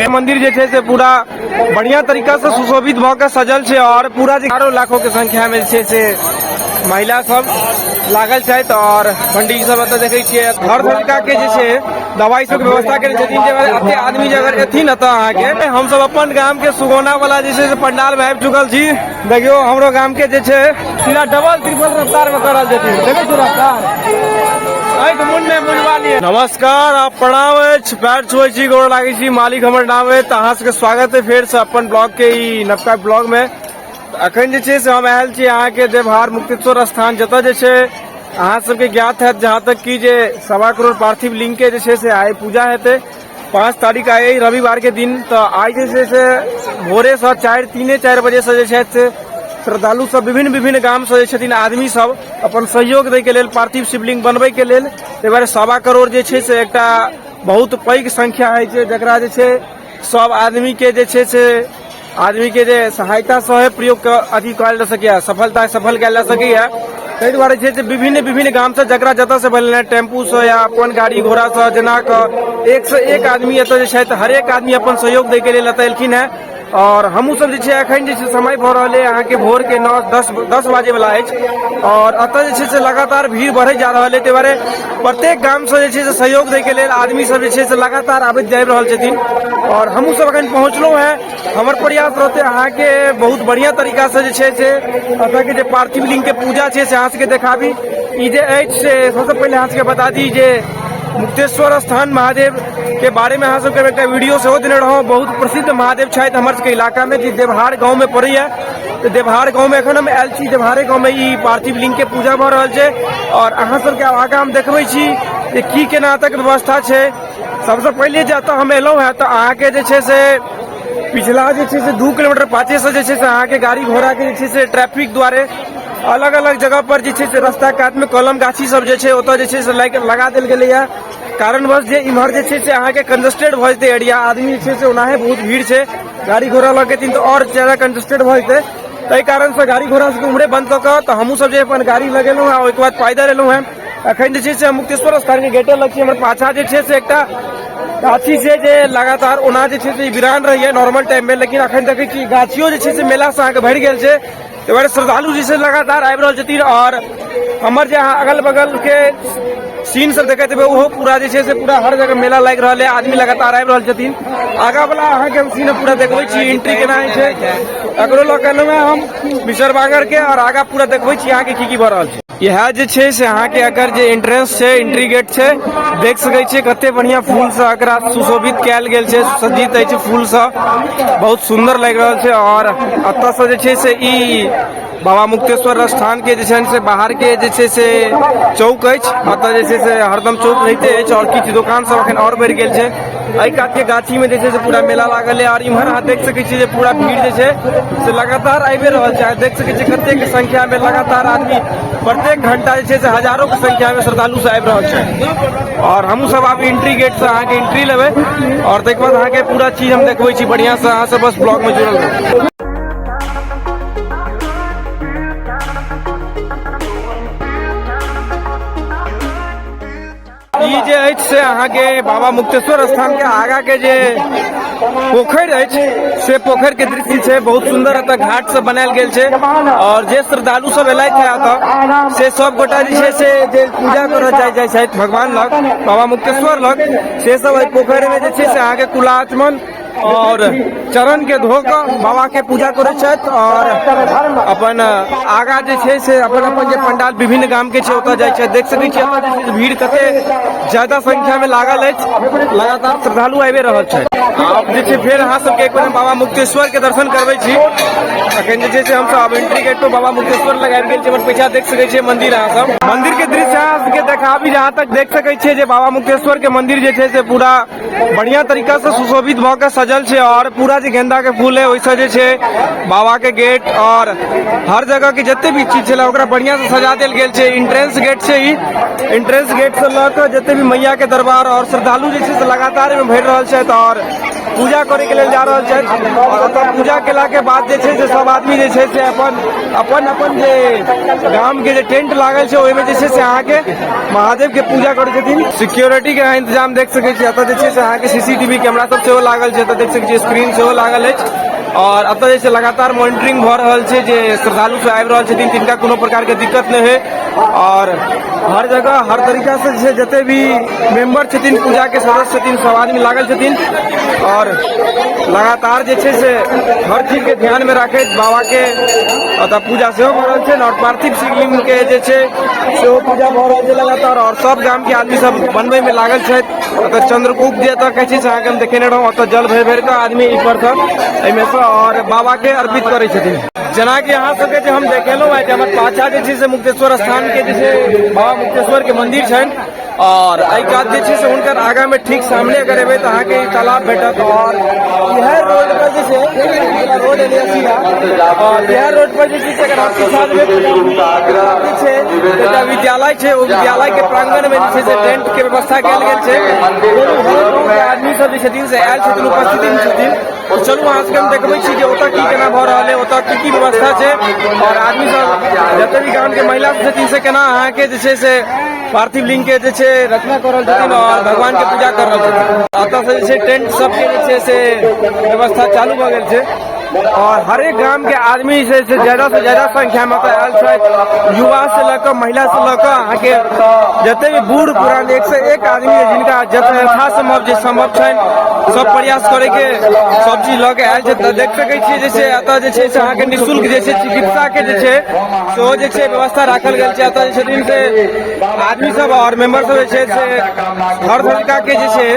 मंदिर जे छे से पूरा बढ़िया तरीका से सुशोभित भ के सजल छे और पूरा हजारों लाखों के संख्या में छे से महिला सब लागल छथि और पंडित जी सब एतऽ देखै छियै हर तरीका के जे छे दवाई सब के व्यवस्था करे छथिन। जे एते आदमी जे अगर एथिन एतऽ अहाँ के हम सब अपन गांव के सुगौना वाला जे छे से पंडाल में आबि चुकल छी। देखियो हमरो गांव के जे छे सीधा डबल ट्रिपल रफ्तार में करल जेतै। देखै छी रफ्तार नमस्कार आप प्रणाम पैर छुए छी गोड़ लागे छी मालिक हमर नाम है तो अहाँ सबके स्वागत है फिर से अपन ब्लॉग के ई नवका ब्लॉग में। अखन जे छे से हम आयल छी अहाँ के देवहार मुक्तेश्वर स्थान जतऽ जे छे अहाँ सबके ज्ञात है जहाँ तक कि जे 1.25 करोड़ पार्थिव लिंग के जे छे से आइ पूजा हेतै 5 तारीख आइ रविवार के दिन। तो आई जे छे से भोरे से 4 बजे से जे छे से श्रद्धालु सब विभिन्न गाम से छथिन आदमी सब अपन सहयोग दै के लेल पार्थिव शिवलिंग बनबै के लेल। ताहि दुआरे 1.25 करोड़ जे छे से एकटा बहुत पैघ संख्या है जकरा जे छे सब आदमी के जे छे से आदमी के जे सहायता से प्रयोग अथी कयल जा सकैया सफल कयल जा सकैया। ताहि दुआरे छे से विभिन्न गाम से जकरा जतऽ से बनल टेम्पू से या अपन गाड़ी घोड़ा से जेना एक से एक आदमी एतऽ जे छथि हरेक आदमी अपन सहयोग दै के लेल एतऽ एलखिन है। और हमू सब जे छे अखन जे छे समय भ रहल है अहाँ के भोर के 9-10 बाजे वाला है और अतः जे छे से लगातार भीड़ बढ़े जा रहा है। ताहि दुआरे प्रत्येक गाम से जे छे से सहयोग दै के लेल आदमी सब जे छे से लगातार आबैत जाबि रहल छथिन और हमू सब अखन पहुंचलो है। हमर प्रयास रहते अहाँ के बहुत बढ़िया तरीका से जे छे से अतः के जे पार्थिव लिंग के पूजा छे से अहाँ सबके देखाबी। ई जे अछि से सबसे पहले अहाँ सबके बता दी जे मुक्तेश्वर स्थान महादेव के बारे में अहाँ सबके एकटा वीडियो सेहो देने रहौं। बहुत प्रसिद्ध महादेव छथि हमर सबके इलाका में जे देवहार गाँव में पड़ैया। तो देवहार गाँव में एखन हम आयल छी देवहारे गाँव में ई पार्थिव लिंग के पूजा भऽ रहल छै और अहाँ सबके आगाँ हम देखबै छी जे की केना एतऽ के व्यवस्था छै। सबसे पहले जे एतऽ हम एलहुँ है तो अहाँ के जे छै से पिछला जे छै से 2 किलोमीटर पाछे से जे छै से अहाँ के गाड़ी घोड़ा के जे छै से ट्रैफिक द्वारे अलग अलग जगह पर जे छै से रास्ता काट में कलम गाछी सब जे छै ओतऽ जे छै से लगा देल गेलै है। कारणवश जे इम्हर जे छै से अहाँ के कंजस्टेड भ जेतै एरिया आदमी जे छै से ओनाहे बहुत भीड़ छै गाड़ी घोड़ा लगेथिन तो और ज्यादा कंजस्टेड भ जेतै। ताहि कारण से गाड़ी घोड़ा सबके उम्हरे बंद कऽ कऽ तो हमहूँ सब जे अपन गाड़ी लगेलहुँ है ओहिके बाद पैदल एलहुँ है। अखन जे छै से मुक्तेश्वर स्थान के गेटे लग छी हमर पाछा जे छै से एकटा गाछी छै जे लगातार ओना जे छै से वीरान रहैया नॉर्मल टाइम में, लेकिन अखन देखै छी गाछियो जे छै से मेला से अहाँ के भरि गेल छै। ताहि दुआरे श्रद्धालु जी से लगातार आबि रहल छथिन और हमर जे अगल बगल के सीन सब देखैत हेबै ओहो पूरा जे छै से पूरा हर जगह मेला लागि रहल है आदमी लगातार आबि रहल छथिन। आगा वाला अहाँ के सीन पूरा देखबै छी एंट्री केना छै एकरो लऽ के हम विशर बागर के और आगा पूरा देखबै छी अहाँ के की भऽ रहल छै। यह जे छै से अहाँ के अगर जे एंट्रेंस छै एंट्री गेट छै देख सकै छियै कते बढ़िया फूल से एकरा सुशोभित कयल गेल छै सज्जित अछि फूल से बहुत सुंदर लागि रहल छै। और एतऽ से जे छै से ई बाबा मुक्तेश्वर स्थान के जे छै से बाहर के जे छै से चौक अछि एतऽ जे छै से हरदम चौक रहिते अछि और किछु दुकान सब अखन और बढ़ि गेल छै। एहि कात के गाछी में जे छै से पूरा मेला लागल है और इम्हर अहाँ देख सकै छियै जे पूरा भीड़ जे छै से लगातार आबि रहल छै। देख सकै छियै कते के संख्या में लगातार आदमी प्रत्येक घंटा जे छै से हजारों के संख्या में श्रद्धालु से आबि रहल छै। और हमहूँ सब आब एंट्री गेट से अहाँ के एंट्री लेबै और ताहिके बाद अहाँ के पूरा चीज हम देखबै छी बढ़िया से। अहाँ सब बस ब्लॉग में जुड़ल रहू। ई जे अछि से अहाँ के बाबा मुक्तेश्वर स्थान के आगा के जे पोखरि अछि से पोखरि के दृश्य छै बहुत सुंदर एतऽ घाट सब बनायल गेल छै और जे श्रद्धालु सब एलथि है एतऽ से सब गोटा जे छै से जे पूजा करऽ जाइ छथि भगवान लग बाबा मुक्तेश्वर लग से सब एहि पोखरि में जे छै से अहाँ के तुलाचमन और चरण के धो कऽ बाबा के पूजा करैत छथि और अपन आगा जे छै से अपन जे पंडाल विभिन्न गाम के छै ओतऽ जाइ छै। देख सकै छियै एतऽ जे छै भीड़ कते ज्यादा संख्या में लागल अछि लगातार श्रद्धालु आबि रहल छथि। आब जे छै फेर अहाँ सबके एक बेर बाबा मुक्तेश्वर के दर्शन करबै छी। अखन जे छै से हम सब एंट्री गेट पर बाबा मुक्तेश्वर लग आबि गेल छी। हमर पीछा देख सकै छियै मंदिर अहाँ सब मंदिर के दृश्य अहाँ सबके देखाबी जहाँ तक देख सकै छियै जे बाबा मुक्तेश्वर के मंदिर जे छै से पूरा बढ़िया तरीका से सुशोभित भऽ के सजल छै और पूरा जे गेंदा के फूल है ओइसे जे छै बाबा के गेट और हर जगह के जते भी चीज छलै ओकरा बढ़िया से सजा देल गेल छै। एंट्रेंस गेट छै ई एंट्रेंस गेट से लऽ कऽ जते भी मैया के दरबार और श्रद्धालु जे छै से लगातार एहिमे भरि रहल छथि और पूजा करे के लिए जा रहल छथि और ओतऽ पूजा केला के बाद जे छै से सब आदमी जे छै से अपन अपन जे गाम के जे टेंट लागल छै ओहिमे जे छै से अहाँ के महादेव के पूजा करे छथिन। सिक्योरिटी के इंतजाम देख सकै छी, एतऽ जे छै से अहाँ के सीसीटीवी कैमरा सब सेहो लागल छै, एतऽ देख सकै छी स्क्रीन सेहो लागल अछि और एतऽ जे छै लगातार मॉनिटरिंग भऽ रहल छै जे श्रद्धालु सब आबि रहल छथिन तिनका कोनो प्रकार के दिक्कत नहीं है और हर जगह हर तरीका से जे जते भी मेंबर छथिन पूजा के सदस्य छथिन सब आदमी लागल छथिन और लगातार जे छै से हर चीज के ध्यान में राखैत बाबा के ओतऽ पूजा सेहो भऽ रहल छै और पार्थिव शिवलिंग के जे छै सेहो पूजा भऽ रहल छै लगातार और सब गाम के आदमी सब बनबै में लागल छथि। ओतऽ चंद्रकूप जे एतऽ कहै छै से अहाँके हम देखेने रहौं, ओतऽ जल भरि भरि कऽ आदमी ई पर एहिमे से और बाबा के अर्पित करै छथिन। जेना कि अहाँ सबके जे हम देखेलहुँ है हमर पाछा जे छै से मुक्तेश्वर स्थान के जे छै बाबा मुक्तेश्वर के मंदिर छनि और एहि कात जे छै से हुनकर आगा में ठीक सामने अगर एबै तऽ अहाँके ई तालाब भेटत और इएह रोड पर जे छै रोड एलिया सीधा और इएह रोड पर जे छै से अगर आप पीछा छै एकटा विद्यालय छै ओ विद्यालय के प्रांगण में जे छै से टेंट के व्यवस्था कयल गेल छै। आदमी सब जे छथिन से आयल छथिन उपस्थिति छथिन। चलू अहाँ सबके हम देखबै छी जे ओतऽ की केना भऽ रहल है, ओतऽ की व्यवस्था छै और आदमी सब जते भी गाम के महिला सब छथिन से केना अहाँके जे छै से पार्थिव लिंग के जे छै रचना कर रहल छथिन और भगवान के पूजा कर रहल छथिन। एतऽ से जे छै टेंट सबके जे छै से व्यवस्था चालू भऽ गेल छै और हर एक गाम के आदमी से ज्यादा संख्या में आयल छथि, युवा से लेकर महिला से लेकर अहाँ के जते भी बूढ़ पुरान 101 आदमी है जिनका यथासंभव जे संभव छनि सब प्रयास करे के सब चीज लऽ के आयल छै। देख सकै छियै जैसे एतऽ जे छै से अहाँ के निःशुल्क जे छै चिकित्सा के जे छै सेहो जे छै व्यवस्था राखल गेल छै। एतऽ जे छथिन से आदमी सब और मेंबर सब जे छै से हर तरीका के जे छै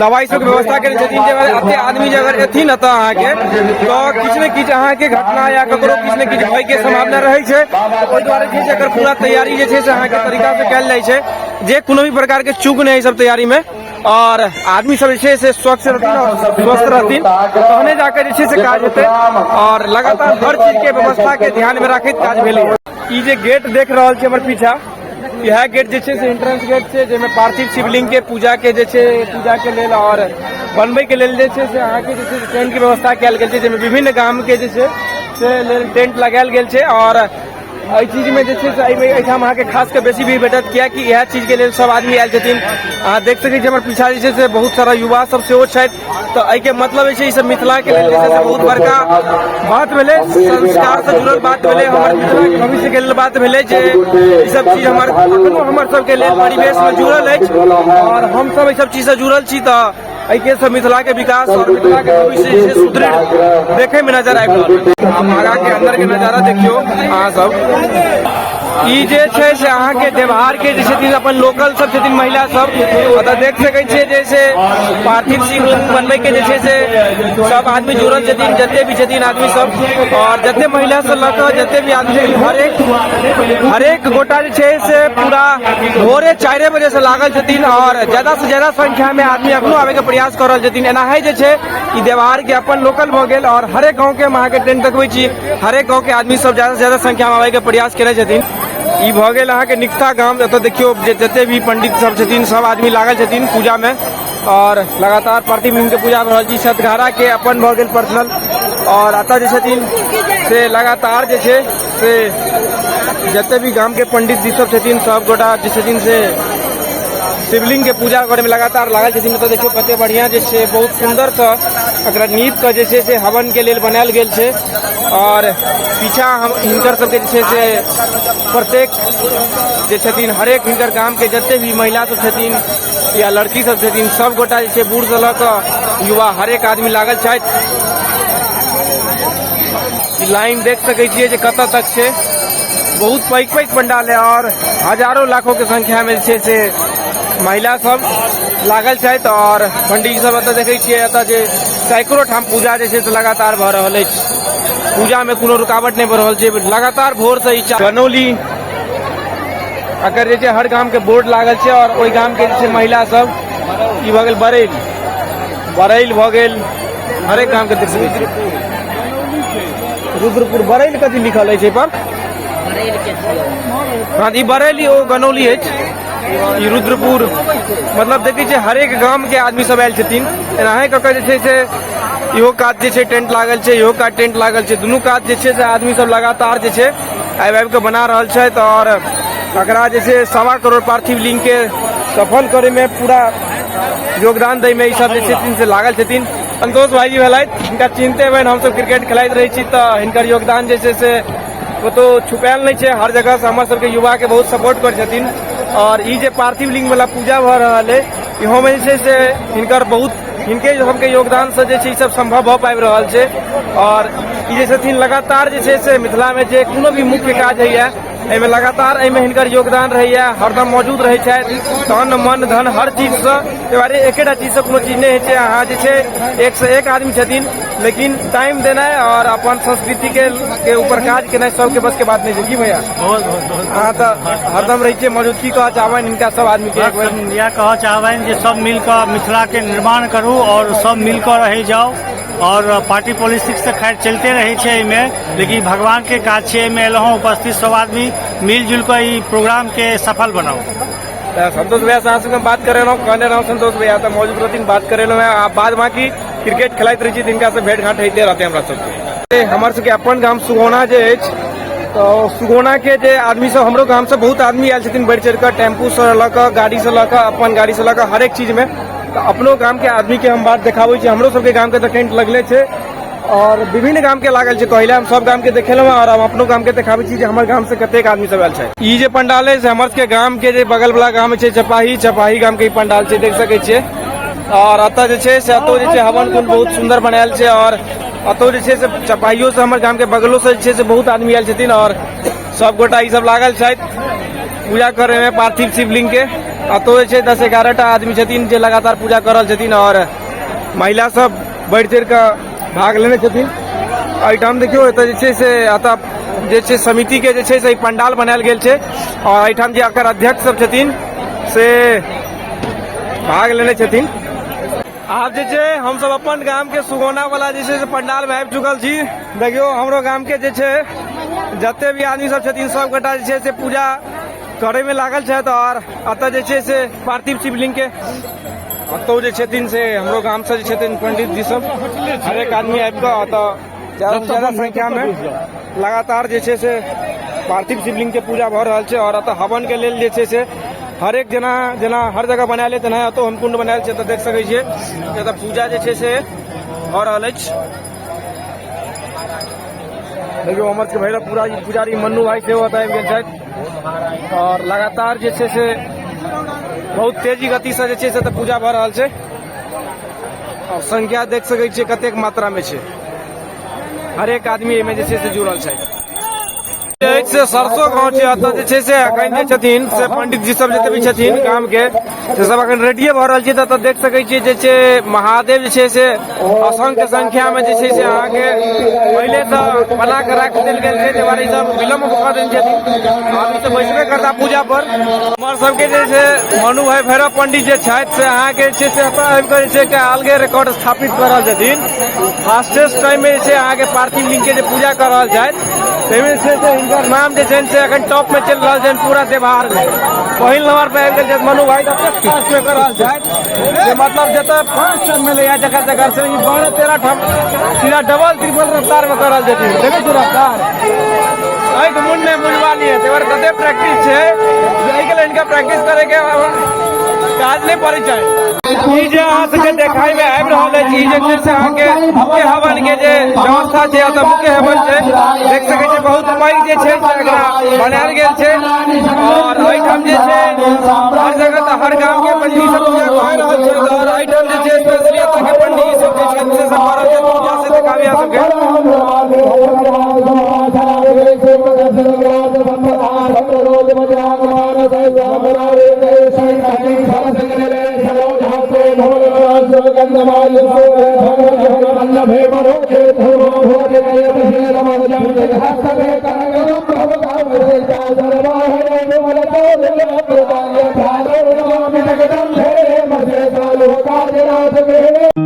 दवाई सब के व्यवस्था केने छथिन। जे एते आदमी जे अगर एथिन एतऽ अहाँ के तो किछु ने किछु अहाँ के घटना या ककरो किछु ने किछु भय के संभावना रहै छै, ओहि दुआरे जे छै एकर पूरा तैयारी जे छै से अहाँ के तरीका से कयल जाइ छै जे कोनो भी प्रकार के चूक नहीं सब तैयारी में और आदमी सब जे छै से स्वच्छ रहथिन और स्वस्थ रहथिन तहने जाकर जे छै से काज हेतै और लगातार हर चीज के व्यवस्था के ध्यान में राखैत काज भेलै। ई जे गेट देख रहल छी हमर पीछा यह गेट जे छै से एंट्रेंस गेट छै जेमे पार्थिव शिवलिंग के पूजा के जे छै पूजा के लेल और बनबै के लेल जे छै से अहाँ के जे छै टेंट के व्यवस्था कयल गेल छै जेमे विभिन्न गाम के जे छै से लेल टेंट लगायल गेल छै और एहि चीज में जे छै से एहिठाम अहाँ के खास के बेसी भीड़ भेटत कियाकि इएह चीज के लेल सब आदमी आयल छथिन। अहाँ देख सकै छी हमर पीछा जे छै से बहुत सारा युवा सब सेहो छथि तो एहि के मतलब छै ई सब मिथिला के लेल जे छै से बहुत बड़का बात भेलै, संस्कार से जुड़ल बात भेलै, हमर मिथिला के भविष्य के लेल बात भेलै जे ई सब चीज हमर सबके लेल परिवेश में जुड़ल अछि और हम सब एहि सब चीज से जुड़ल छी तो एहि के सब मिथिला के विकास और मिथिला के भविष्य जे छै सुदृढ़ देखे में नजर आबि रहल छै। हम आगा के अंदर के नजारा देखियो अहाँ सब ई जे छै से अहाँ के देवहार के जे छथिन अपन लोकल सब छथिन महिला सब ओतऽ देख सकै छियै जैसे पार्थिव शिवलिंग बनबै के जे छै से सब आदमी जुड़ल छथिन जते भी छथिन आदमी सब और जते महिला से लऽ कऽ जते भी आदमी हरेक गोटा जे छै से पूरा भोरे 4 बजे से लागल छथिन और ज्यादा से ज्यादा संख्या में आदमी अखनो आबे के प्रयास कर रहल छथिन। एनाहे जे छै ई देवहार के अपन लोकल भऽ गेल और हरेक गाँव के अहाँ के टेंट देखबै छी हरेक गाँव के आदमी सब ज्यादा से ज्यादा संख्या में आबे के प्रयास करे छथिन। ई भऽ गेल अहाँ के निकथा गाम, एतऽ देखियो जते भी पंडित सब छथिन सब आदमी लागल छथिन पूजा में और लगातार पार्थिव लिंग के पूजा भऽ रहल छै। सतघारा के अपन भऽ गेल पर्सनल और एतऽ जे छथिन से लगातार जे छै से जते भी गाम के पंडित जी सब छथिन सब गोटा जे छथिन से शिवलिंग के पूजा करे में लगातार लागल छथिन। तो देखियो कते बढ़िया जे छै बहुत सुंदर सँ एकरा नीप के जे छै से हवन के लेल बनायल गेल छै और पीछा हम हिनकर सबके जे छै से प्रत्येक जे छथिन हरेक हिनकर गाम के जते भी महिला सब छथिन या लड़की सब छथिन सब गोटा जे छै बूढ़ से लऽ कऽ युवा हरेक आदमी लागल छथि। लाइन देख सकै छियै जे कतऽ तक छै, बहुत पैघ पंडाल है और हजारों लाखों के संख्या में जे छै से महिला सब लागल छथि और पंडित जी सब एतऽ देखै छियै एतऽ जे सैकड़ों ठाम पूजा जे छै से लगातार भऽ रहल अछि। पूजा में कोनो रुकावट नहीं भऽ रहल छै, लगातार भोर से गनौली अगर जे छै हर गाम के बोर्ड लागल छै और ओहि गाम के जे छै महिला सब ई भऽ गेल बरैल भऽ गेल हरेक गाम के देख सकै छियै रुद्रपुर बरैल कथी लिखल अछि पर हाँ ई बरैली ओ गनौली अछि ई रुद्रपुर मतलब देखै छै हर एक गाम के आदमी सब आयल छथिन। एनाहे कऽ जे छै से इहो काज जे छै टेंट लागल छै, इहो काज टेंट लागल छै, दुनू काज जे छै से आदमी सब लगातार जे छै आबि के बना रहल छथि और एकरा जे छै 1.25 करोड़ पार्थिव लिंग के सफल करे में पूरा योगदान दै में ई सब जे छथिन से लागल छथिन। संतोष भाईजी भेलथि, हिनका चिन्हते हुए हम सब क्रिकेट खेलाइत रहै छी तऽ हिनकर योगदान जे छै से कतौ छुपायल नहीं है, हर जगह से हमर सबके युवा के बहुत सपोर्ट कर छथिन। और ई जे पार्थिव लिंग वाला पूजा भ रहल है इहो में जे छै से हिनकर बहुत हिनके सबके योगदान से जे छै ई सब संभव भ पाबि रहल छै। और ई जे छथिन लगातार जे छै से मिथिला में जे कोनो भी मुख्य काज होइए एहिमे लगातार एहिमे हिनकर योगदान रहैया, हरदम मौजूद रहै छथि, तन मन धन हर चीज से बारे एकेटा चीज से कोनो चीज नहीं है। अहाँ जे छै एक से एक आदमी छथिन, लेकिन टाइम देना और अपन संस्कृति के ऊपर काज केना सबके बस के बात नहीं है। की भैया अहाँ तो हरदम रही छे मौजूद, की कह चाहबनि हिनका सब आदमी के? एक बार यह कह चाहबनि जे सब मिलकर मिथिला के निर्माण करू और सब मिलकर रह जाओ। और पार्टी पॉलिटिक्स तो खैर चलते रहे छे में, लेकिन भगवान के काज छे में एलहुँ उपस्थित सब आदमी मिलजुल कर ई प्रोग्राम के सफल बनाओ। संतोष भैया से बात करे रहा कहने रहा संतोष भैया तो मौजूद रहती बात करे आप बाद बाकी क्रिकेट खेलाइत रही जिनका से भेंट घाट होते रहते हमरा सबके। हमर सबके अपन गाम सुगौना जे अछि तो सुगौना के जे आदमी सब हमरो गाम से बहुत आदमी आयल छथिन बढ़ चढ़ कर, टेम्पू से लऽ गाड़ी से लऽ अपन गाड़ी से लऽ हर एक चीज में। तो अपनो गाम के आदमी के हम बात देखाबै छी, हमरो सबके गाम के तो टेंट लगले छे और विभिन्न गाम के लागल छे। पहले हम सब गाम के देखेलहुँ और हम अपनो गाम के देखाबै छी जे हमर गाम से कतेक आदमी सब आयल छै। ई जे पंडाल है से हमर सबके गाम के जे बगल वाला गाम छै चपाही गाम के पंडाल छै, देख सकै छियै। और अतः जे छै से अतौ जे छै हवन कुंड बहुत सुंदर बनायल छै और अतौ जे छै से चपाहियो से हमर गाम के बगलो से जे छै से बहुत आदमी आयल छथिन और सब गोटा ई सब लागल छथि पूजा करे में पार्थिव शिवलिंग के। अतौ जे छै 10-11 टा आदमी छथिन जे लगातार पूजा कर रहल छथिन और महिला सब बढ़ चढ़ कऽ भाग लेने छथिन। एहिठाम देखियो एतऽ जे छै से अतः जे छै समिति के जे छै से पंडाल बनायल गेल छै और एहिठाम जे एकर अध्यक्ष सब छथिन से भाग लेने छथिन। आप जे छै हम सब अपन गाम के सुगौना वाला जे छै से पंडाल में आबि चुकल छी। देखियो हमरो गाम के जे छै जते भी आदमी सब छथिन सब गोटा जे छै से पूजा करे में लागल छथि और अतः जे छै से पार्थिव शिवलिंग के अतौ जे छथिन से हमरो गाम से जे छथिन पंडित जी सब हर एक आदमी आबि कऽ अतः ज्यादा संख्या में लगातार जे छै से पार्थिव शिवलिंग के पूजा भऽ रहल छै। और अतः हवन के लेल जे छै से हर एक जेना हर जगह बनायल है तेना अतौ हम कुंड बनायल छै तऽ देख सकै छियै एतऽ पूजा जे छै से भऽ रहल अछि। देखियो हमर के भैरव पुजारी मन्नू भाई सेहो ओतऽ आबि गेल छथि और लगातार जे छै से बहुत तेजी गति से जे छै से तऽ पूजा भऽ रहल छै और संख्या देख सकै छियै कतेक मात्रा में छै, हर एक आदमी एहिमे जे छै से जुड़ल छै। से सरसों गाँव छै अतः जे छै से अखन जे छथिन से पंडित जी सब जते भी छथिन गाम के से सब अखन रेडिये भऽ रहल छै। तऽ देख सकै छियै जे छै महादेव जे छै से असंख्य संख्या में जे छै से अहाँ के पहले से बना के राख देल गेल छै, ताहि सब विलम्ब कऽ देल छथिन आदमी सब बैसबे करता पूजा पर। हमर सबके जे छै मनु भाई भैरव पंडित जे छथि से अहाँ के जे छै से एतऽ आबि कऽ जे छै अलगे रिकॉर्ड स्थापित कऽ रहल छथिन। फास्टेस्ट टाइम में जे छै अहाँ के पार्थिव लिंग के जे पूजा कर रहल छथि ताहिमे से हिनकर नाम जे छनि से अखन टॉप में चलि रहल छनि पूरा देवहार में। पहिल नंबर पे आबि गेल छथि मनु भाई ततेक फास्ट में कर रहल छथि जे मतलब जतऽ 5 टन मिलैया जगह से 12-13 ठाम सीधा डबल ट्रिपल रफ्तार में कर रहल छथिन। देखै छी रफ्तार आँखि मुन्ने बुझवा लिए तेवर कते प्रैक्टिस छै एहि के लेल इनका प्रैक्टिस करे के काज नहीं पड़ै छै। ई जे अहाँ सबके देखाई में आबि रहल अछि ई जे छै से अहाँ के मुख्य हवन के जे व्यवस्था छै अतऽ मुख्य हवन छै देख सकै छियै बहुत पैघ जे छै से एकरा बनायल गेल छै और एहिठाम जे छै हर जगह तऽ हर गांव के पंडित सब पूजा कऽ रहल छै और एहिठाम जे छै स्पेशली एतऽ के पंडित सब जे छै से सब करल छै पूजा से देखाबी अहाँ सबके। Thank you.